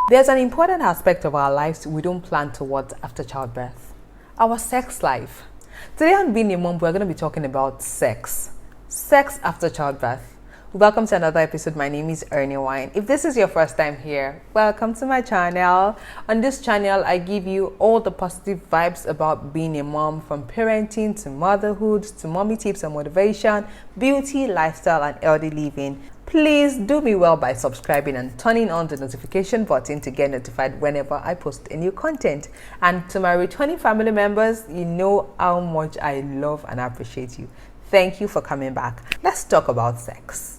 There's an important aspect of our lives we don't plan towards after childbirth: our sex life. Today on Being a Mom, we're going to be talking about sex after childbirth. Welcome to another episode. My name is Ernie Wine. If this is your first time here, welcome to my channel. On this channel, I give you all the positive vibes about being a mom, from parenting to motherhood to mommy tips and motivation, beauty, lifestyle, and healthy living. Please do me well by subscribing and turning on the notification button to get notified whenever I post a new content. And to my returning family members, you know how much I love and appreciate you. Thank you for coming back. Let's talk about sex.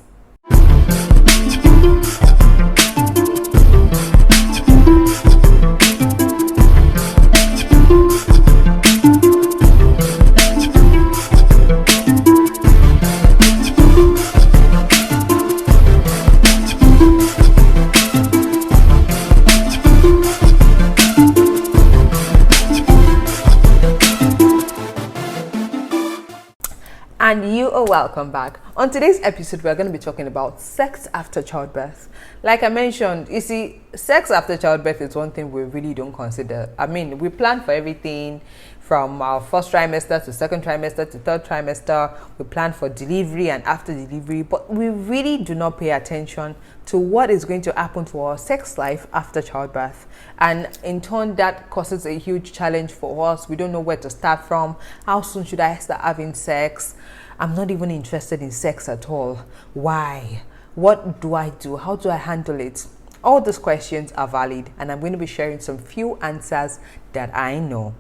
And you are welcome back. On today's episode, we're going to be talking about sex after childbirth. Like I mentioned, you see, sex after childbirth is one thing we really don't consider. I mean, we plan for everything from our first trimester to second trimester to third trimester. We plan for delivery and after delivery, but we really do not pay attention to what is going to happen to our sex life after childbirth. And in turn, that causes a huge challenge for us. We don't know where to start from. How soon should I start having sex? I'm not even interested in sex at all. Why? What do I do? How do I handle it? All these questions are valid, and I'm going to be sharing some few answers that I know.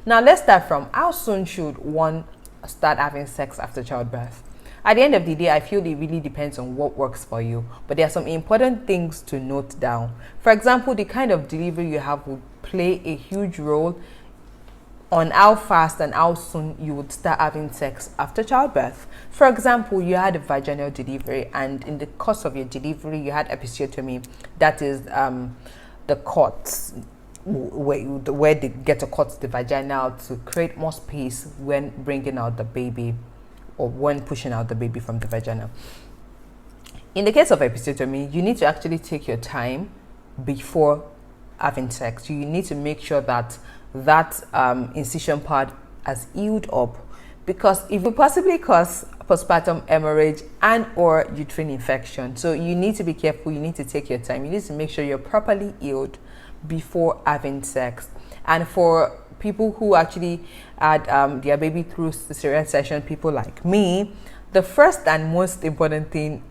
Now, let's start from how soon should one start having sex after childbirth? At the end of the day, I feel it really depends on what works for you, but there are some important things to note down. For example, the kind of delivery you have will play a huge role on how fast and how soon you would start having sex after childbirth. For example, you had a vaginal delivery, and in the course of your delivery, you had episiotomy, that is the cuts where they get to cut the vagina to create more space when bringing out the baby or when pushing out the baby from the vagina. In the case of episiotomy, you need to actually take your time before having sex. You need to make sure that incision part has healed up, because it will possibly cause postpartum hemorrhage and or uterine infection. So you need to be careful. You need to take your time. You need to make sure you're properly healed before having sex. And for people who actually had their baby through cesarean section, people like me, the first and most important thing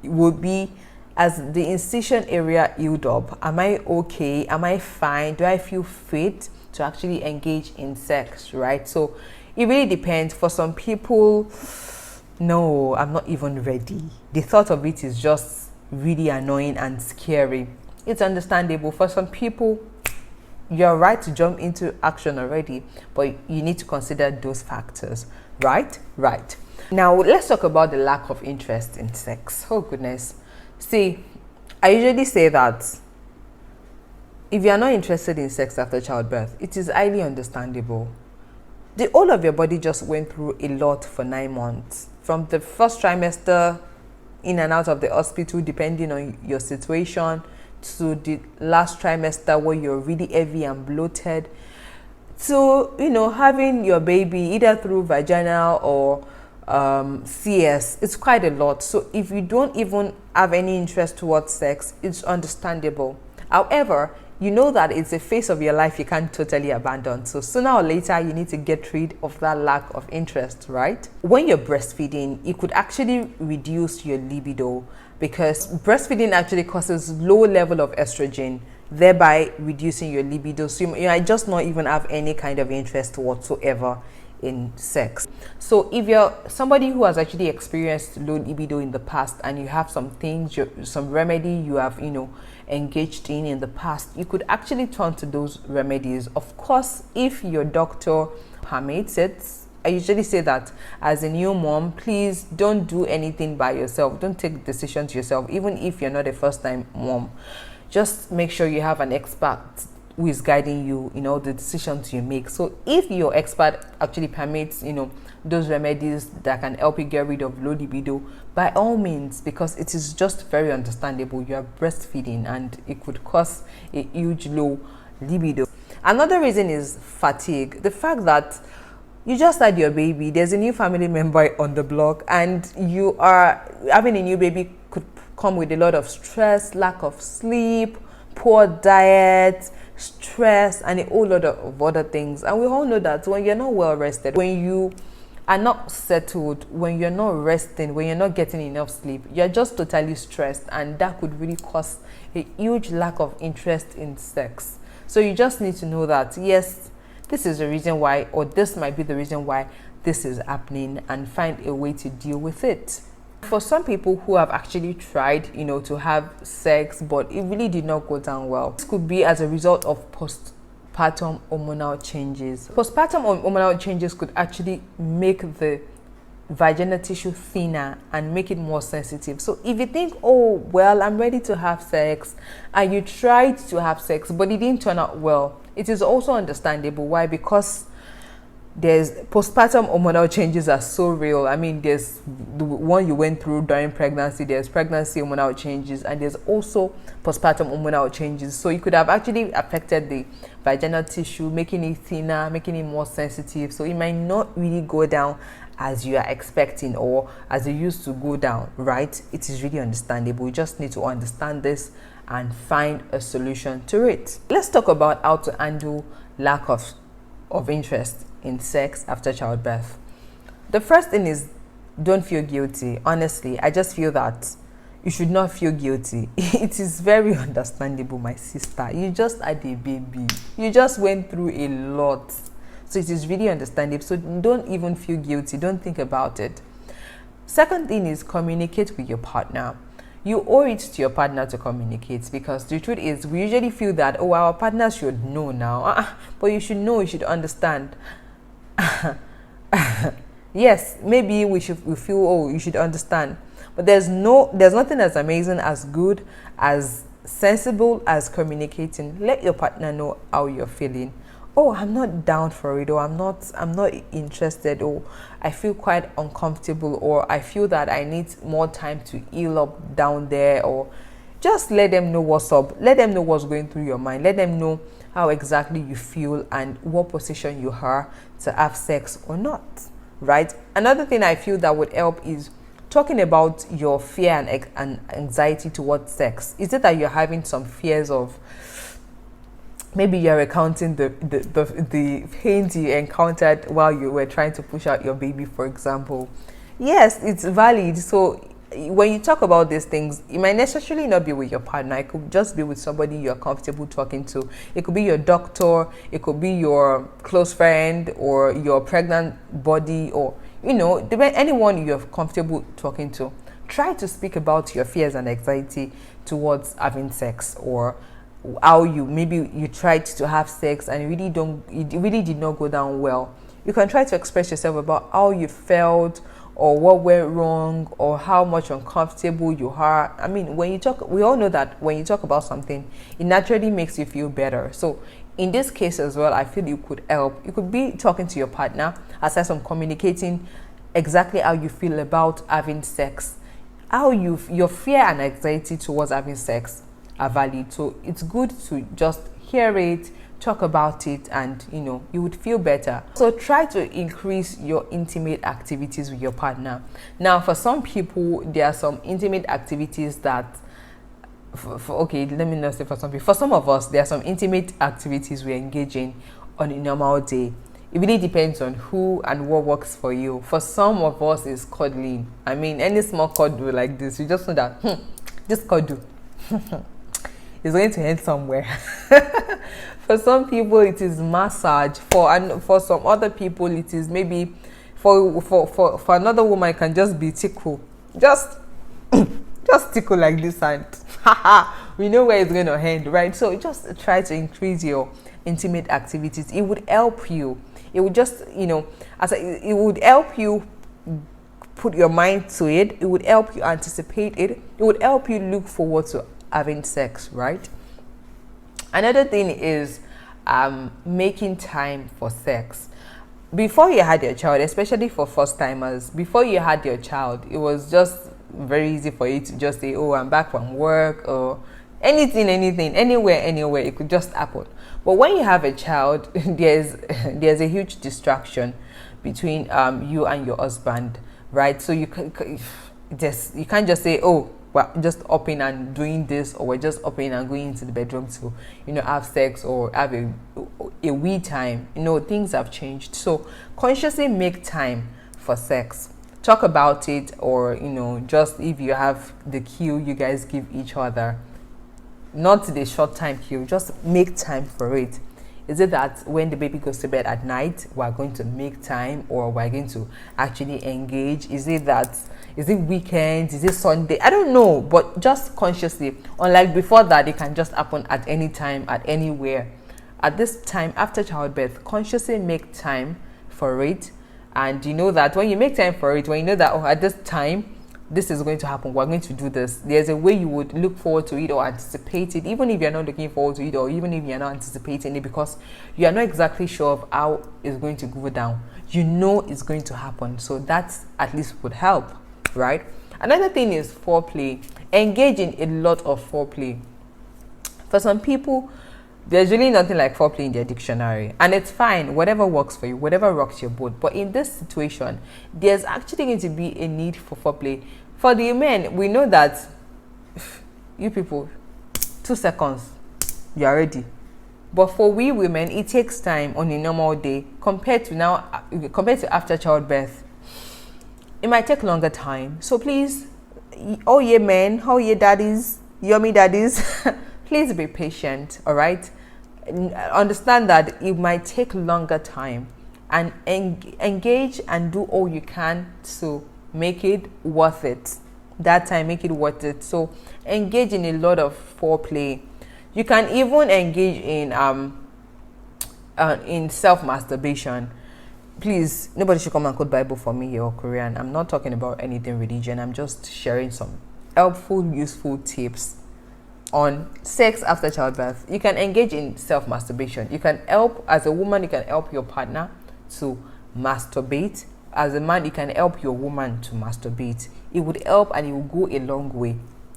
would be, as the incision area healed up, am I okay? Am I fine? Do I feel fit to actually engage in sex, right? So it really depends. For some people, no, I'm not even ready. The thought of it is just really annoying and scary. It's understandable. For some people, you're right to jump into action already, but you need to consider those factors, right? Right. Now, let's talk about the lack of interest in sex. Oh, goodness. See, I usually say that if you are not interested in sex after childbirth, it is highly understandable. The whole of your body just went through a lot for 9 months. From the first trimester, in and out of the hospital, depending on your situation, to the last trimester where you're really heavy and bloated, to, having your baby either through vaginal or CS. It's quite a lot. So if you don't even have any interest towards sex, it's understandable. However, you know that it's a phase of your life you can't totally abandon. So sooner or later, you need to get rid of that lack of interest, right? When you're breastfeeding, it could actually reduce your libido, because breastfeeding actually causes low level of estrogen, thereby reducing your libido. So you might just not even have any kind of interest whatsoever in sex. So if you're somebody who has actually experienced low libido in the past, and you have some things, some remedy you have engaged in the past, you could actually turn to those remedies. Of course, if your doctor permits it. I usually say that as a new mom, please don't do anything by yourself. Don't take decisions yourself, even if you're not a first-time mom. Just make sure you have an expert who is guiding you in all the decisions you make. So if your expert actually permits, those remedies that can help you get rid of low libido, by all means, because it is just very understandable. You are breastfeeding and it could cause a huge low libido. Another reason is fatigue. The fact that you just had your baby, there's a new family member on the block, and you are having a new baby could come with a lot of stress, lack of sleep, poor diet, stress, and a whole lot of other things. And we all know that when you're not well rested, when you are not settled, when you're not resting, when you're not getting enough sleep, you're just totally stressed, and that could really cause a huge lack of interest in sex. So you just need to know that, yes, this is the reason why, or this might be the reason why this is happening, and find a way to deal with it. For some people who have actually tried, to have sex, but it really did not go down well, this could be as a result of postpartum hormonal changes. Postpartum hormonal changes could actually make the vaginal tissue thinner and make it more sensitive. So if you think, oh, well, I'm ready to have sex, and you tried to have sex, but it didn't turn out well, it is also understandable. Why? Because there's postpartum hormonal changes are so real. I mean, there's the one you went through during pregnancy, there's pregnancy hormonal changes, and there's also postpartum hormonal changes. So you could have actually affected the vaginal tissue, making it thinner, making it more sensitive. So it might not really go down as you are expecting, or as it used to go down, right? It is really understandable. You just need to understand this and find a solution to it. Let's talk about how to handle lack of interest in sex after childbirth. The first thing is, don't feel guilty. Honestly, I just feel that you should not feel guilty. It is very understandable, my sister. You just had a baby. You just went through a lot. So it is really understandable. So don't even feel guilty. Don't think about it. Second thing is, communicate with your partner. You owe it to your partner to communicate, because the truth is, we usually feel that, oh, our partner should know now. But you should know, you should understand. Yes, maybe we feel, oh, you should understand. But there's nothing as amazing, as good, as sensible as communicating. Let your partner know how you're feeling. Oh, I'm not down for it, or I'm not interested, or I feel quite uncomfortable, or I feel that I need more time to heal up down there. Or just let them know what's up. Let them know what's going through your mind. Let them know how exactly you feel and what position you are to have sex or not, right? Another thing I feel that would help is talking about your fear and anxiety towards sex. Is it that you're having some fears of, maybe you're recounting the pains you encountered while you were trying to push out your baby, for example? Yes, it's valid. So when you talk about these things, it might necessarily not be with your partner. It could just be with somebody you're comfortable talking to. It could be your doctor, it could be your close friend, or your pregnant body, or anyone you're comfortable talking to. Try to speak about your fears and anxiety towards having sex, or how maybe you tried to have sex and it really did not go down well. You can try to express yourself about how you felt, or what went wrong, or how much uncomfortable you are. I mean, when you talk, we all know that when you talk about something, it naturally makes you feel better. So in this case as well, I feel you could help. You could be talking to your partner, aside from communicating exactly how you feel about having sex, your fear and anxiety towards having sex are valid. So it's good to just hear it, talk about it, and you would feel better. So try to increase your intimate activities with your partner. Now, for some people, there are some intimate activities that okay, let me not say for some people. For some of us, there are some intimate activities we engage in on a normal day. It really depends on who and what works for you. For some of us, it's cuddling. I mean, any small cuddle like this, you just know that this cuddle is going to end somewhere. For some people, it is massage. For some other people, it is maybe for another woman, it can just be tickle. Just tickle like this, and we know where it's going to end, right? So just try to increase your intimate activities. It would help you. It would just, it would help you put your mind to it. It would help you anticipate it. It would help you look forward to having sex, right? Another thing is making time for sex. before you had your child, especially for first timers, before you had your child, it was just very easy for you to just say, oh, I'm back from work, or anything, anywhere, it could just happen. But when you have a child, there's a huge distraction between you and your husband, right? So you can't just say, oh, we're just upping and doing this, or we're just upping and going into the bedroom to, have sex or have a wee time. Things have changed. So consciously make time for sex. Talk about it, or just if you have the cue you guys give each other, not the short time cue, just make time for it. Is it that when the baby goes to bed at night, we're going to make time, or we're going to actually engage? Is it weekends? Is it Sunday? I don't know, but just consciously. Unlike before that, it can just happen at any time, at anywhere. At this time, after childbirth, consciously make time for it. And you know that when you make time for it, when you know that, oh, at this time, this is going to happen, we're going to do this, there's a way you would look forward to it or anticipate it, even if you're not looking forward to it, or even if you're not anticipating it, because you are not exactly sure of how it's going to go down. It's going to happen. So that at least would help, right? Another thing is foreplay. Engage in a lot of foreplay. For some people, there's really nothing like foreplay in their dictionary, and it's fine, whatever works for you, whatever rocks your boat. But in this situation, there's actually going to be a need for foreplay. For the men, we know that you people, 2 seconds, you're ready. But for we women, it takes time on a normal day compared to after childbirth. It might take longer time. So please, oh yeah men, oh yeah daddies, yummy daddies, please be patient, all right? Understand that it might take longer time, and engage and do all you can to make it worth it. That time, make it worth it. So engage in a lot of foreplay. You can even engage in self-masturbation. Please, nobody should come and quote Bible for me or Korean. I'm not talking about anything religion. I'm just sharing some helpful, useful tips on sex after childbirth. You can engage in self-masturbation. You can help, as a woman, you can help your partner to masturbate. As a man, you can help your woman to masturbate. It would help, and it will go a long way.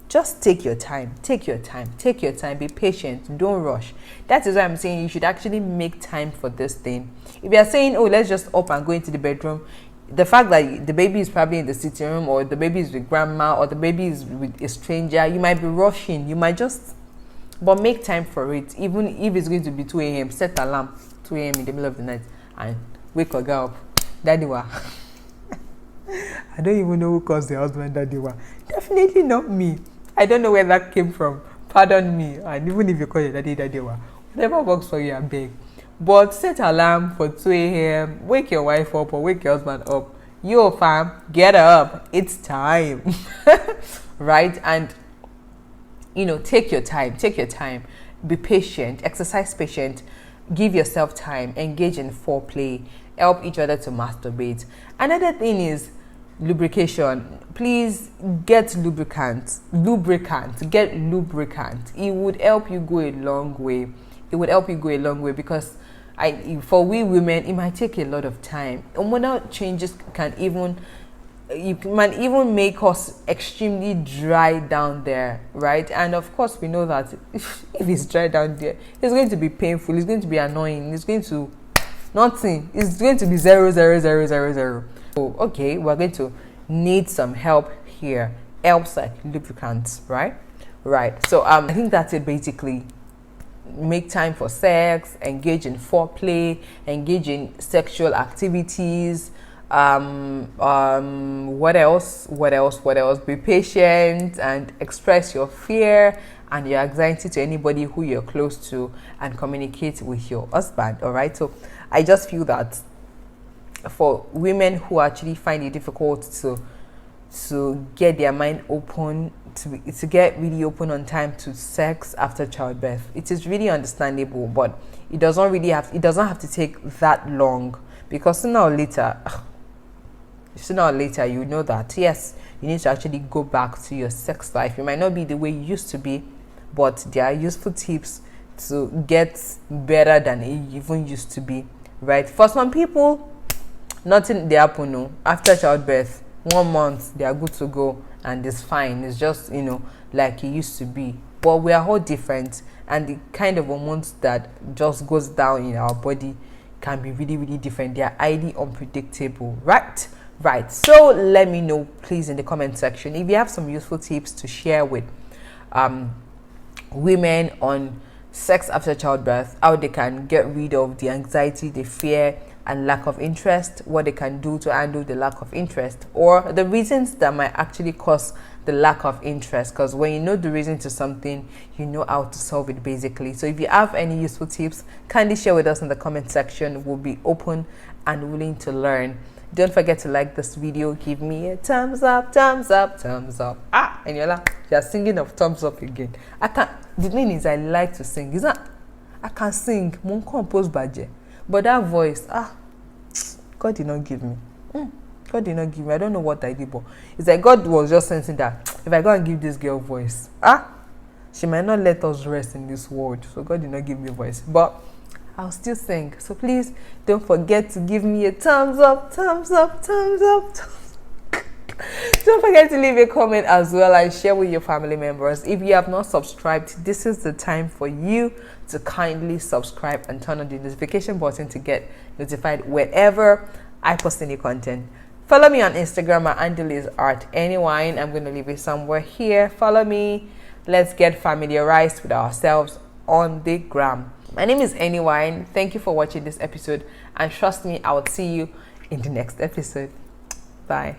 Just take your time, be patient, don't rush. That is why I'm saying you should actually make time for this thing. If you're saying, oh, let's just up and go into the bedroom, the fact that the baby is probably in the sitting room, or the baby is with grandma, or the baby is with a stranger, you might be rushing, but make time for it. Even if it's going to be 2 a.m, set alarm 2 a.m. in the middle of the night and wake your girl up. Daddy wa. I don't even know who calls the husband daddy wa. Definitely not me. I don't know where that came from. Pardon me. And even if you call your daddy wa, whatever works for you, I beg. But set alarm for 2 a.m. Wake your wife up or wake your husband up. Yo, fam, get up. It's time. Right? And, take your time. Be patient. Exercise patience. Give yourself time. Engage in foreplay. Help each other to masturbate. Another thing is lubrication. Please get lubricant. Get lubricant. It would help you go a long way. Because for we women, it might take a lot of time. Hormonal changes can even make us extremely dry down there, right? And of course, we know that if it's dry down there, it's going to be painful. It's going to be annoying. It's going to nothing. It's going to be 0, 0, 0, 0, 0. So, okay, we're going to need some help here. Helps like lubricants, right? Right. So I think that's it basically. Make time for sex, engage in foreplay, engage in sexual activities. What else? Be patient and express your fear and your anxiety to anybody who you're close to, and communicate with your husband. All right. So I just feel that for women who actually find it difficult to get their mind open, to get really open on time to sex after childbirth, it is really understandable, but it doesn't have to take that long, because sooner or later you know that yes, you need to actually go back to your sex life. You might not be the way you used to be, but there are useful tips to get better than it even used to be, right? For some people, nothing they happen. No, after childbirth, 1 month they are good to go and it's fine. It's just, like it used to be. But we are all different, and the kind of hormones that just goes down in our body can be really, really different. They are highly unpredictable, right? Right. So let me know, please, in the comment section if you have some useful tips to share with women on sex after childbirth, how they can get rid of the anxiety, the fear, and lack of interest, what they can do to handle the lack of interest, or the reasons that might actually cause the lack of interest. Because when you know the reason to something, you know how to solve it, basically. So if you have any useful tips, kindly share with us in the comment section. We'll be open and willing to learn. Don't forget to like this video, give me a thumbs up, thumbs up, thumbs up. And you're singing of thumbs up again. The thing is, I like to sing. Is that I can sing, mon compose budget. But that voice, God did not give me. God did not give me. I don't know what I did, but it's like God was just sensing that if I go and give this girl voice, she might not let us rest in this world. So God did not give me a voice, but I'll still sing. So please don't forget to give me a thumbs up, thumbs up, thumbs up. Don't forget to leave a comment as well and share with your family members. If you have not subscribed, this is the time for you to kindly subscribe and turn on the notification button to get notified whenever I post any content. Follow me on Instagram. My handle is @anywine. I'm going to leave it somewhere here. Follow me. Let's get familiarized with ourselves on the gram. My name is Anywine. Thank you for watching this episode, and trust me, I will see you in the next episode. Bye.